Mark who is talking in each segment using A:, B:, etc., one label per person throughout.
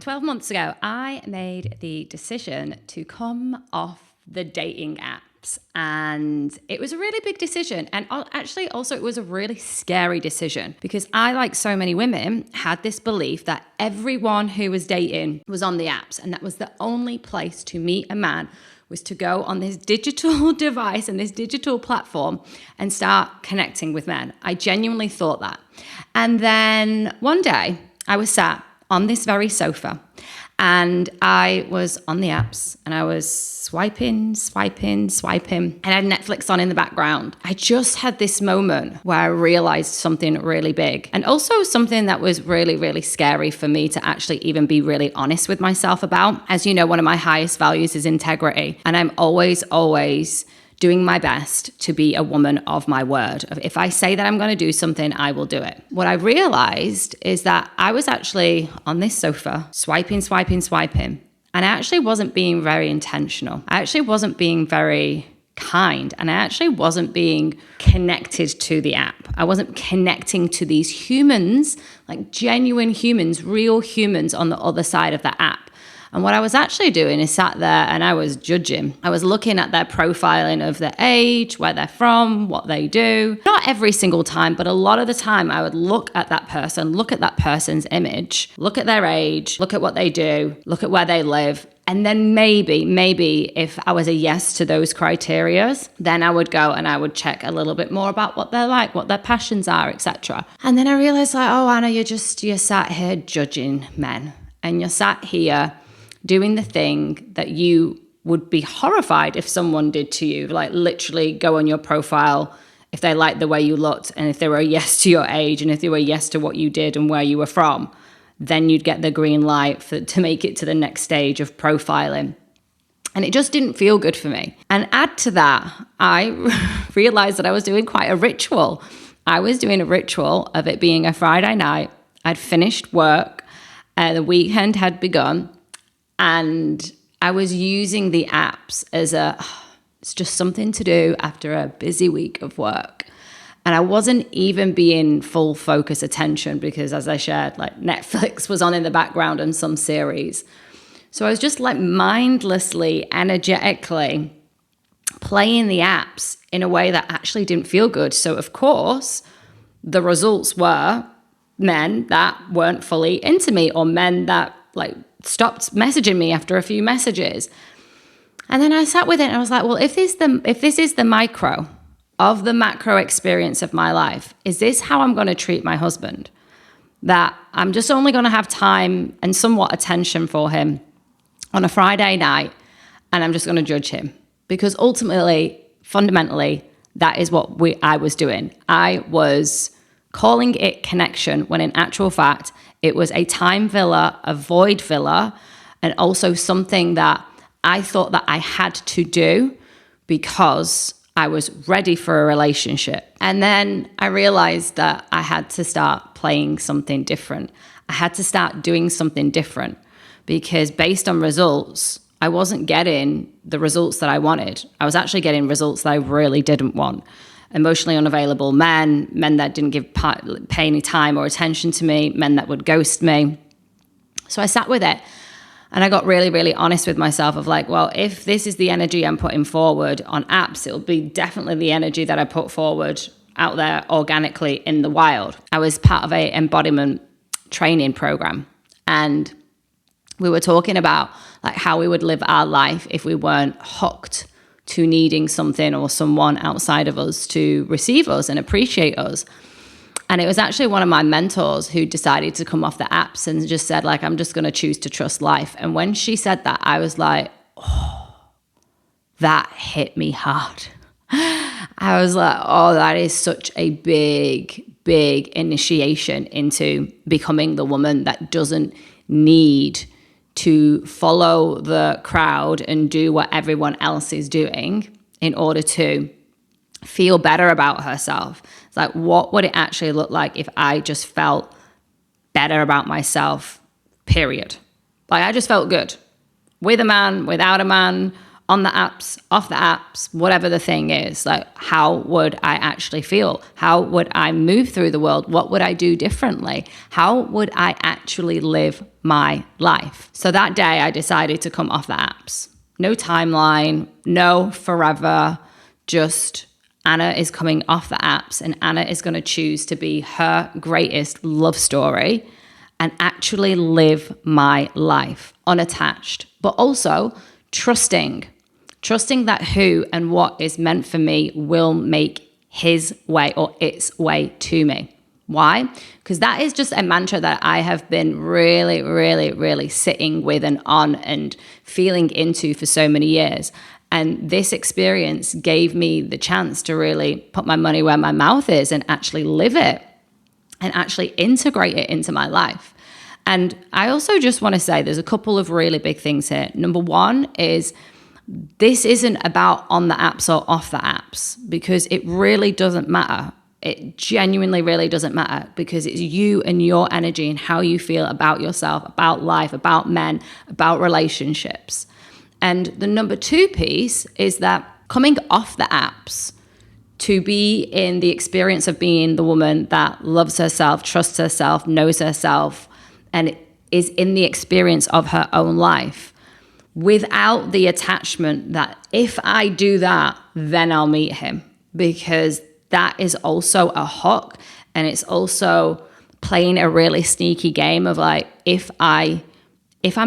A: 12 months ago, I made the decision to come off the dating apps. And it was a really big decision. And actually, also, it was a really scary decision because I, like so many women, had this belief that everyone who was dating was on the apps. And that was the only place to meet a man, was to go on this digital device and this digital platform and start connecting with men. I genuinely thought that. And then one day I was sat on this very sofa and I was on the apps and I was swiping, and I had Netflix on in the background. I just had this moment where I realized something really big, and also something that was really, really scary for me to actually even be really honest with myself about. As you know, one of my highest values is integrity, and I'm always doing my best to be a woman of my word. If I say that I'm going to do something, I will do it. What I realized is that I was actually on this sofa, swiping, and I actually wasn't being very intentional. I actually wasn't being very kind, and I actually wasn't being connected to the app. I wasn't connecting to these humans, like genuine humans, real humans on the other side of the app. And what I was actually doing is sat there and I was judging. I was looking at their profiling of their age, where they're from, what they do. Not every single time, but a lot of the time I would look at that person, look at that person's image, look at their age, look at what they do, look at where they live. And then maybe if I was a yes to those criterias, then I would go and I would check a little bit more about what they're like, what their passions are, etc. And then I realized, like, oh, Anna, you're sat here judging men, and you're sat here doing the thing that you would be horrified if someone did to you, like literally go on your profile if they liked the way you looked, and if they were a yes to your age, and if they were a yes to what you did and where you were from, then you'd get the green light to make it to the next stage of profiling. And it just didn't feel good for me. And add to that, I realized that I was doing quite a ritual. I was doing a ritual of it being a Friday night. I'd finished work, the weekend had begun, and I was using the apps as it's just something to do after a busy week of work. And I wasn't even being full focus attention because, as I shared, like Netflix was on in the background and some series. So I was just like mindlessly, energetically playing the apps in a way that actually didn't feel good. So of course, the results were men that weren't fully into me, or men that like stopped messaging me after a few messages. And then I sat with it and I was like, well, if this is the micro of the macro experience of my life, is this how I'm going to treat my husband? That I'm just only going to have time and somewhat attention for him on a Friday night, and I'm just going to judge him? Because ultimately, fundamentally, that is what I was doing. I was calling it connection when in actual fact, it was a time filler, a void filler, and also something that I thought that I had to do because I was ready for a relationship. And then I realized that I had to start playing something different. I had to start doing something different because based on results, I wasn't getting the results that I wanted. I was actually getting results that I really didn't want. Emotionally unavailable men that didn't pay any time or attention to me, men that would ghost me. So I sat with it and I got really, really honest with myself of like, well, if this is the energy I'm putting forward on apps, it'll be definitely the energy that I put forward out there organically in the wild. I was part of a embodiment training program, and we were talking about like how we would live our life if we weren't hooked to needing something or someone outside of us to receive us and appreciate us. And it was actually one of my mentors who decided to come off the apps and just said, like, I'm just going to choose to trust life. And when she said that, I was like, oh, that hit me hard. I was like, oh, that is such a big initiation into becoming the woman that doesn't need to follow the crowd and do what everyone else is doing in order to feel better about herself. It's like, what would it actually look like if I just felt better about myself, period? Like, I just felt good with a man, without a man, on the apps, off the apps, whatever the thing is, like, how would I actually feel? How would I move through the world? What would I do differently? How would I actually live my life? So that day I decided to come off the apps. No timeline, no forever, just Anna is coming off the apps, and Anna is going to choose to be her greatest love story and actually live my life unattached, but also trusting that who and what is meant for me will make his way or its way to me. Why? Because that is just a mantra that I have been really, really, really sitting with and on and feeling into for so many years. And this experience gave me the chance to really put my money where my mouth is and actually live it and actually integrate it into my life. And I also just want to say there's a couple of really big things here. Number one is this isn't about on the apps or off the apps, because it really doesn't matter. It genuinely really doesn't matter, because it's you and your energy and how you feel about yourself, about life, about men, about relationships. And the number two piece is that coming off the apps to be in the experience of being the woman that loves herself, trusts herself, knows herself, and is in the experience of her own life without the attachment that if I do that, then I'll meet him, because that is also a hook, and it's also playing a really sneaky game of like, if I'm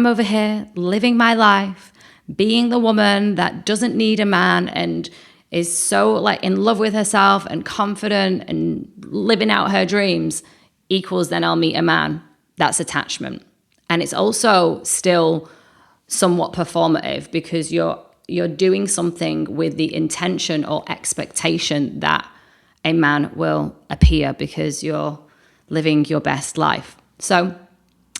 A: over here living my life, being the woman that doesn't need a man and is so like in love with herself and confident and living out her dreams, equals then I'll meet a man. That's attachment. And it's also still somewhat performative, because you're doing something with the intention or expectation that a man will appear because you're living your best life. So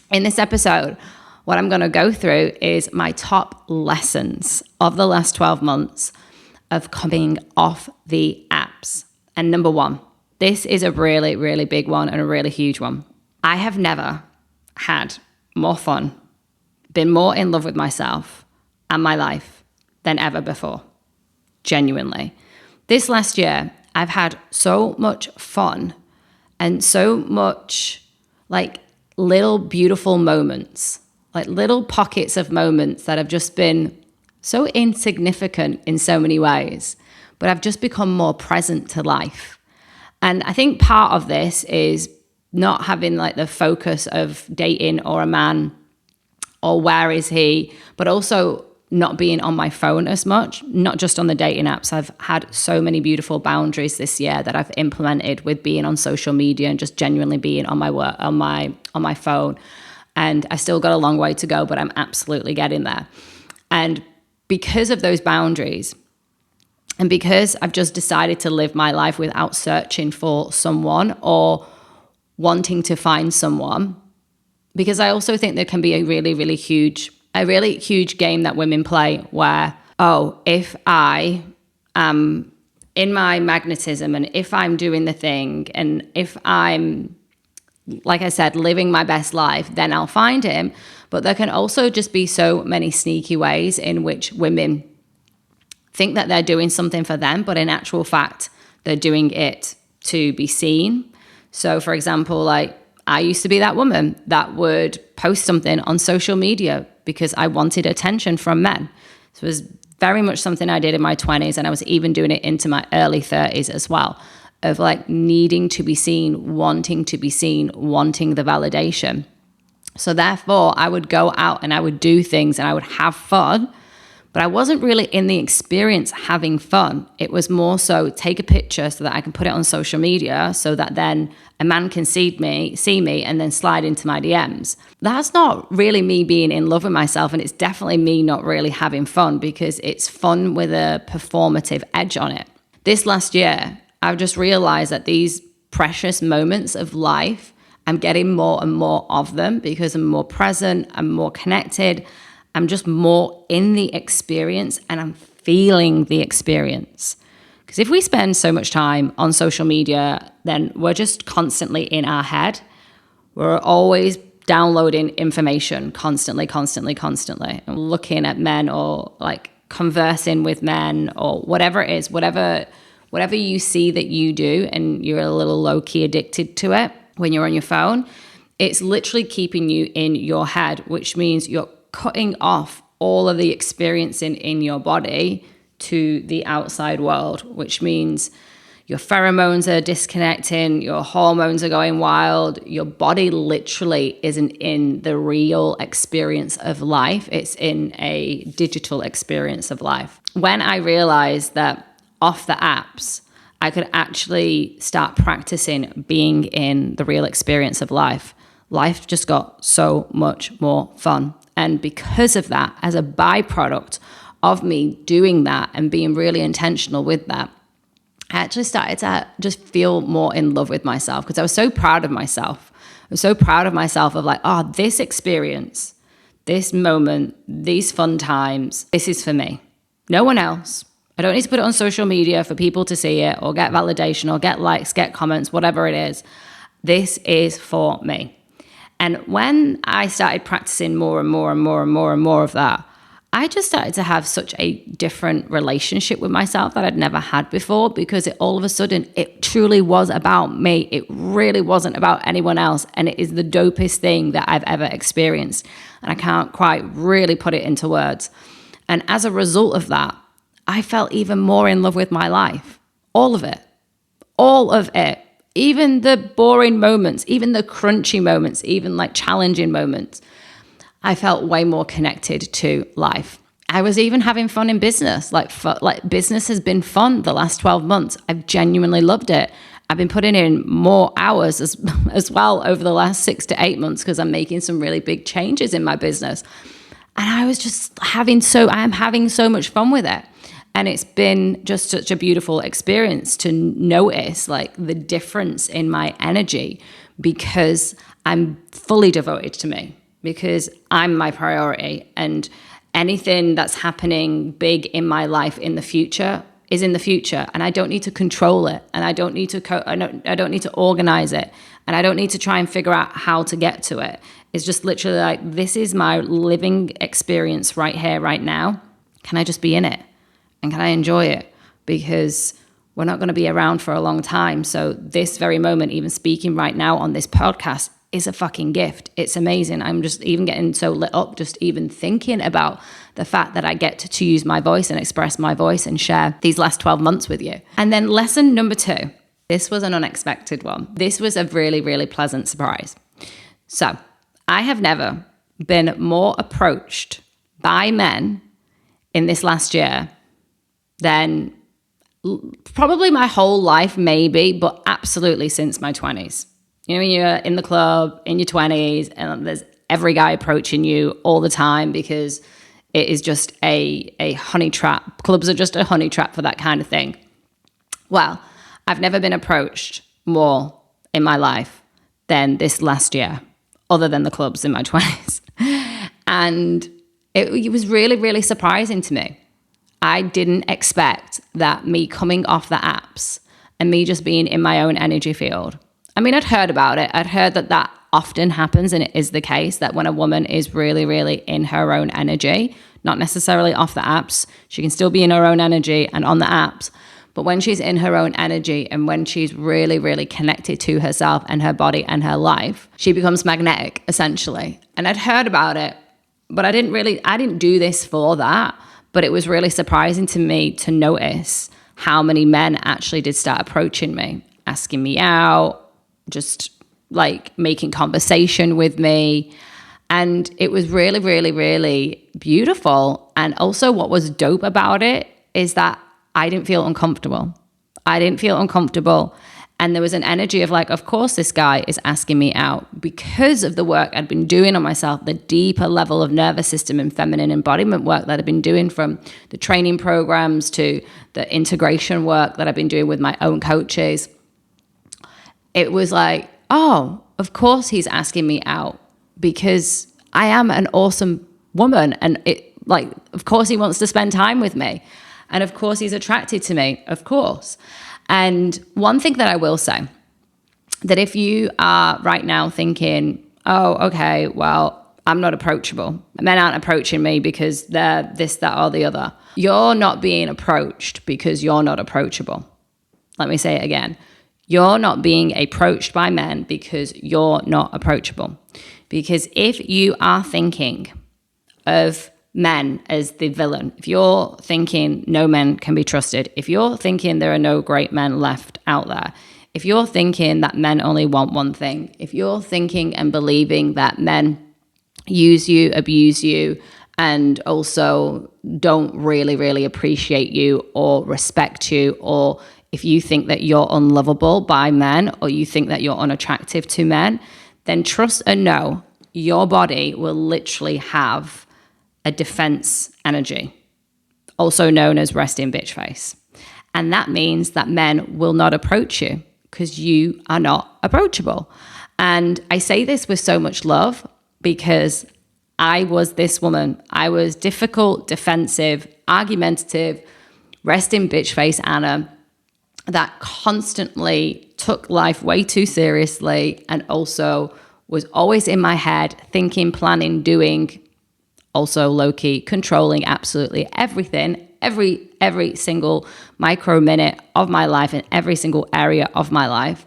A: in this episode, what I'm going to go through is my top lessons of the last 12 months of coming off the apps. And number one, this is a really, really big one and a really huge one. I have never had more fun, been more in love with myself and my life than ever before. Genuinely. This last year, I've had so much fun and so much like little beautiful moments, like little pockets of moments that have just been so insignificant in so many ways, but I've just become more present to life. And I think part of this is not having like the focus of dating or a man or where is he, but also not being on my phone as much, not just on the dating apps. I've had so many beautiful boundaries this year that I've implemented with being on social media and just genuinely being on my work, on my phone. And I still got a long way to go, but I'm absolutely getting there. And because of those boundaries, and because I've just decided to live my life without searching for someone or wanting to find someone, because I also think there can be a really, really huge game that women play where, oh, if I am in my magnetism and if I'm doing the thing and if I'm, like I said, living my best life, then I'll find him. But there can also just be so many sneaky ways in which women think that they're doing something for them, but in actual fact, they're doing it to be seen. So for example, like I used to be that woman that would post something on social media because I wanted attention from men. So it was very much something I did in my 20s, and I was even doing it into my early 30s as well, of like needing to be seen, wanting to be seen, wanting the validation. So therefore, I would go out and I would do things and I would have fun, but I wasn't really in the experience having fun. It was more so take a picture so that I can put it on social media so that then a man can see me and then slide into my DMs. That's not really me being in love with myself, and it's definitely me not really having fun because it's fun with a performative edge on it. This last year, I've just realized that these precious moments of life, I'm getting more and more of them because I'm more present, I'm more connected, I'm just more in the experience and I'm feeling the experience. Because if we spend so much time on social media, then we're just constantly in our head. We're always downloading information constantly, and looking at men or like conversing with men or whatever it is, whatever you see that you do and you're a little low-key addicted to it when you're on your phone, it's literally keeping you in your head, which means you're cutting off all of the experiencing in your body to the outside world, which means your pheromones are disconnecting, your hormones are going wild, your body literally isn't in the real experience of life. It's in a digital experience of life. When I realized that off the apps, I could actually start practicing being in the real experience of life, life just got so much more fun. And because of that, as a byproduct of me doing that and being really intentional with that, I actually started to just feel more in love with myself because I was so proud of myself. I was so proud of myself of like, oh, this experience, this moment, these fun times, this is for me. No one else. I don't need to put it on social media for people to see it or get validation or get likes, get comments, whatever it is. This is for me. And when I started practicing more and more and more and more and more of that, I just started to have such a different relationship with myself that I'd never had before, because all of a sudden it truly was about me. It really wasn't about anyone else. And it is the dopest thing that I've ever experienced. And I can't quite really put it into words. And as a result of that, I felt even more in love with my life. All of it. All of it. Even the boring moments, even the crunchy moments, even like challenging moments. I felt way more connected to life. I was even having fun in business. Like business has been fun the last 12 months. I've genuinely loved it. I've been putting in more hours as well over the last 6 to 8 months because I'm making some really big changes in my business. And I was just I'm having so much fun with it. And it's been just such a beautiful experience to notice like the difference in my energy because I'm fully devoted to me, because I'm my priority, and anything that's happening big in my life in the future is in the future, and I don't need to control it, and I don't need to I don't need to organize it, and I don't need to try and figure out how to get to it. It's just literally like, this is my living experience right here, right now. Can I just be in it? And can I enjoy it? Because we're not going to be around for a long time. So this very moment, even speaking right now on this podcast, is a fucking gift. It's amazing. I'm just even getting so lit up just even thinking about the fact that I get to use my voice and express my voice and share these last 12 months with you. And then lesson number 2. This was an unexpected one. This was a really, really pleasant surprise. So I have never been more approached by men in this last year than probably my whole life, maybe, but absolutely since my 20s. You know, when you're in the club in your 20s and there's every guy approaching you all the time because it is just a honey trap. Clubs are just a honey trap for that kind of thing. Well, I've never been approached more in my life than this last year, other than the clubs in my 20s. And it was really, really surprising to me. I didn't expect that me coming off the apps and me just being in my own energy field. I mean, I'd heard about it. I'd heard that often happens, and it is the case that when a woman is really, really in her own energy, not necessarily off the apps, she can still be in her own energy and on the apps, but when she's in her own energy and when she's really, really connected to herself and her body and her life, she becomes magnetic, essentially. And I'd heard about it, but I didn't do this for that. But it was really surprising to me to notice how many men actually did start approaching me, asking me out, just like making conversation with me. And it was really, really, really beautiful. And also what was dope about it is that I didn't feel uncomfortable. And there was an energy of like, of course this guy is asking me out because of the work I'd been doing on myself, the deeper level of nervous system and feminine embodiment work that I've been doing, from the training programs to the integration work that I've been doing with my own coaches. It was like, oh, of course he's asking me out because I am an awesome woman. And of course he wants to spend time with me. And of course he's attracted to me, of course. And one thing that I will say, that if you are right now thinking, oh, okay, well, I'm not approachable. Men aren't approaching me because they're this, that, or the other. You're not being approached because you're not approachable. Let me say it again. You're not being approached by men because you're not approachable. Because if you are thinking of men as the villain, if you're thinking no men can be trusted, if you're thinking there are no great men left out there, if you're thinking that men only want one thing, if you're thinking and believing that men use you, abuse you, and also don't really appreciate you or respect you, or if you think that you're unlovable by men or you think that you're unattractive to men, then trust and know your body will literally have a defense energy, also known as resting bitch face. And that means that men will not approach you because you are not approachable. And I say this with so much love because I was this woman. I was difficult, defensive, argumentative, resting bitch face Anna that constantly took life way too seriously and also was always in my head, thinking, planning, doing, also low-key, controlling absolutely everything, every single micro minute of my life and every single area of my life.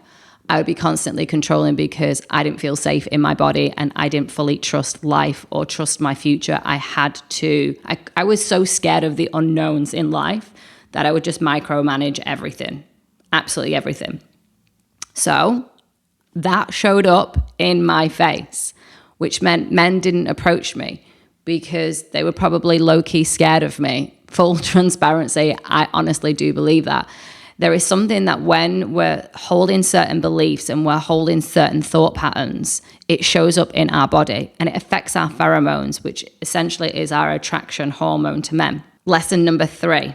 A: I would be constantly controlling because I didn't feel safe in my body and I didn't fully trust life or trust my future. I was so scared of the unknowns in life that I would just micromanage everything, absolutely everything. So that showed up in my face, which meant men didn't approach me because they were probably low-key scared of me. Full transparency, I honestly do believe that. There is something that when we're holding certain beliefs and we're holding certain thought patterns, it shows up in our body and it affects our pheromones, which essentially is our attraction hormone to men. Lesson number three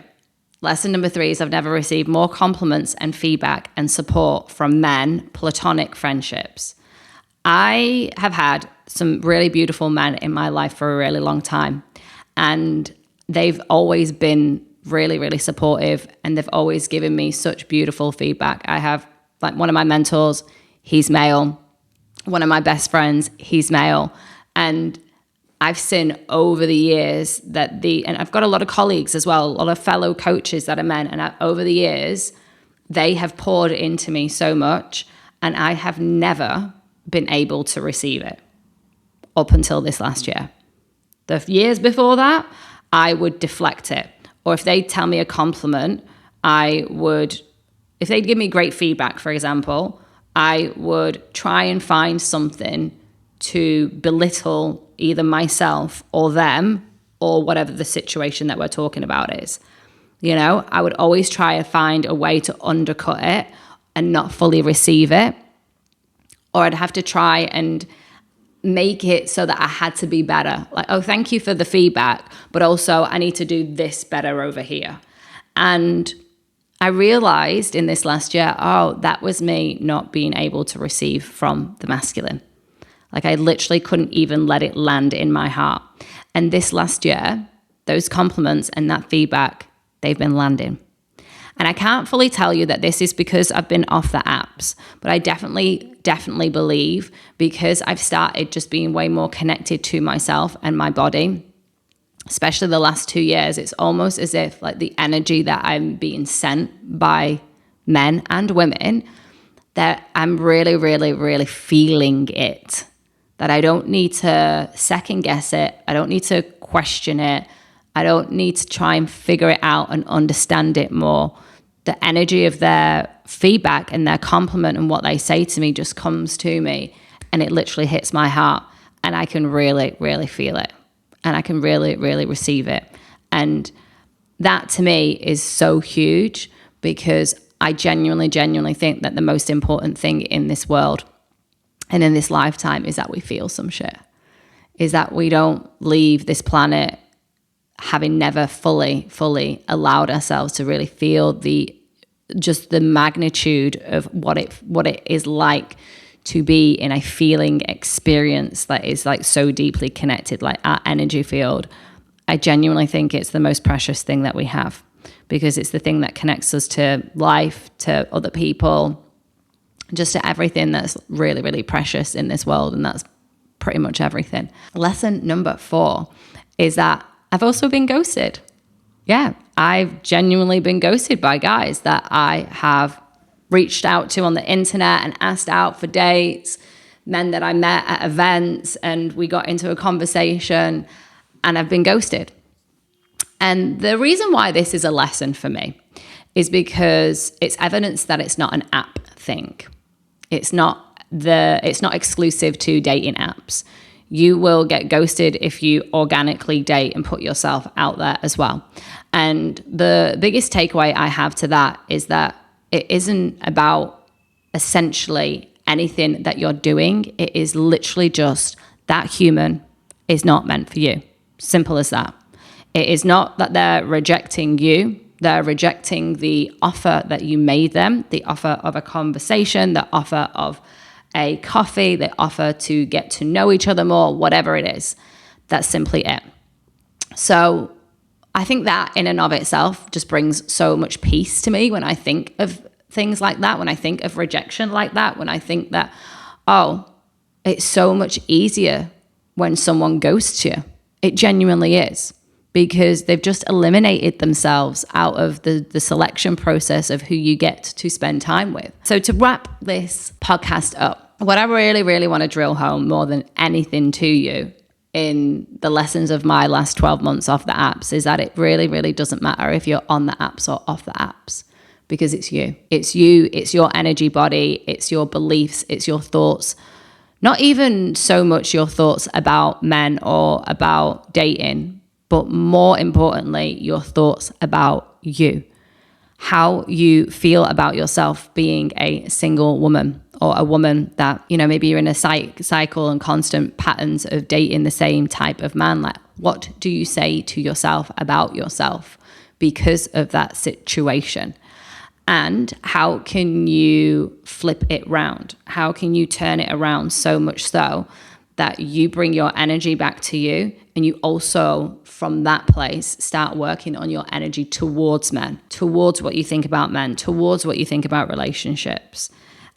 A: is I've never received more compliments and feedback and support from men, platonic friendships. I have had some really beautiful men in my life for a really long time, and they've always been really supportive, and they've always given me such beautiful feedback. I have like one of my mentors, he's male. One of my best friends, he's male. And I've seen over the years that and I've got a lot of colleagues as well, a lot of fellow coaches that are men. And over the years, they have poured into me so much, and I have never been able to receive it up until this last year. The years before that, I would deflect it. Or if they tell me a compliment, if they'd give me great feedback, for example, I would try and find something to belittle either myself or them or whatever the situation that we're talking about is. You know, I would always try to find a way to undercut it and not fully receive it. Or I'd have to try and make it so that I had to be better. Like, oh, thank you for the feedback, but also I need to do this better over here. And I realized in this last year, oh, that was me not being able to receive from the masculine. Like I literally couldn't even let it land in my heart. And this last year, those compliments and that feedback, they've been landing. And I can't fully tell you that this is because I've been off the apps, but I definitely believe because I've started just being way more connected to myself and my body, especially the last 2 years. It's almost as if like the energy that I'm being sent by men and women, that I'm really feeling it, that I don't need to second guess it. I don't need to question it. I don't need to try and figure it out and understand it more. The energy of their feedback and their compliment and what they say to me just comes to me, and it literally hits my heart, and I can really feel it, and I can really receive it. And that to me is so huge, because I genuinely think that the most important thing in this world and in this lifetime is that we feel some shit, is that we don't leave this planet having never fully allowed ourselves to really feel the magnitude of what it is like to be in a feeling experience that is like so deeply connected, like our energy field. I genuinely think it's the most precious thing that we have, because it's the thing that connects us to life, to other people, just to everything that's really precious in this world. And that's pretty much everything. Lesson number 4 is that I've also been ghosted. Yeah, I've genuinely been ghosted by guys that I have reached out to on the internet and asked out for dates, men that I met at events, and we got into a conversation, and I've been ghosted. And the reason why this is a lesson for me is because it's evidence that it's not an app thing. It's not exclusive to dating apps. You will get ghosted if you organically date and put yourself out there as well. And the biggest takeaway I have to that is that it isn't about essentially anything that you're doing. It is literally just that human is not meant for you. Simple as that. It is not that they're rejecting you. They're rejecting the offer that you made them, the offer of a conversation, the offer of a coffee, the offer to get to know each other more, whatever it is. That's simply it. So I think that in and of itself just brings so much peace to me when I think of things like that, when I think of rejection like that, when I think that, oh, it's so much easier when someone ghosts you. It genuinely is, because they've just eliminated themselves out of the selection process of who you get to spend time with. So to wrap this podcast up, what I really, really want to drill home more than anything to you in the lessons of my last 12 months off the apps is that it really, really doesn't matter if you're on the apps or off the apps, because it's you. It's you, it's your energy body, it's your beliefs, it's your thoughts. Not even so much your thoughts about men or about dating, but more importantly, your thoughts about you. How you feel about yourself being a single woman, or a woman that, maybe you're in a cycle and constant patterns of dating the same type of man. Like, what do you say to yourself about yourself because of that situation? And how can you flip it round? How can you turn it around so much so that you bring your energy back to you, and you also, from that place, start working on your energy towards men, towards what you think about men, towards what you think about relationships.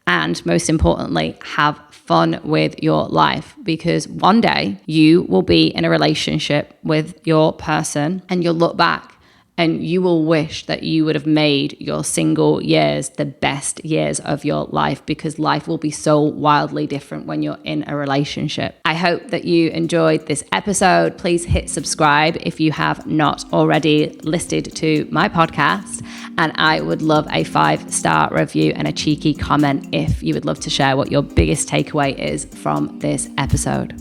A: And most importantly, have fun with your life, because one day you will be in a relationship with your person and you'll look back and you will wish that you would have made your single years the best years of your life, because life will be so wildly different when you're in a relationship. I hope that you enjoyed this episode. Please hit subscribe if you have not already listed to my podcast. And I would love a 5-star review and a cheeky comment if you would love to share what your biggest takeaway is from this episode.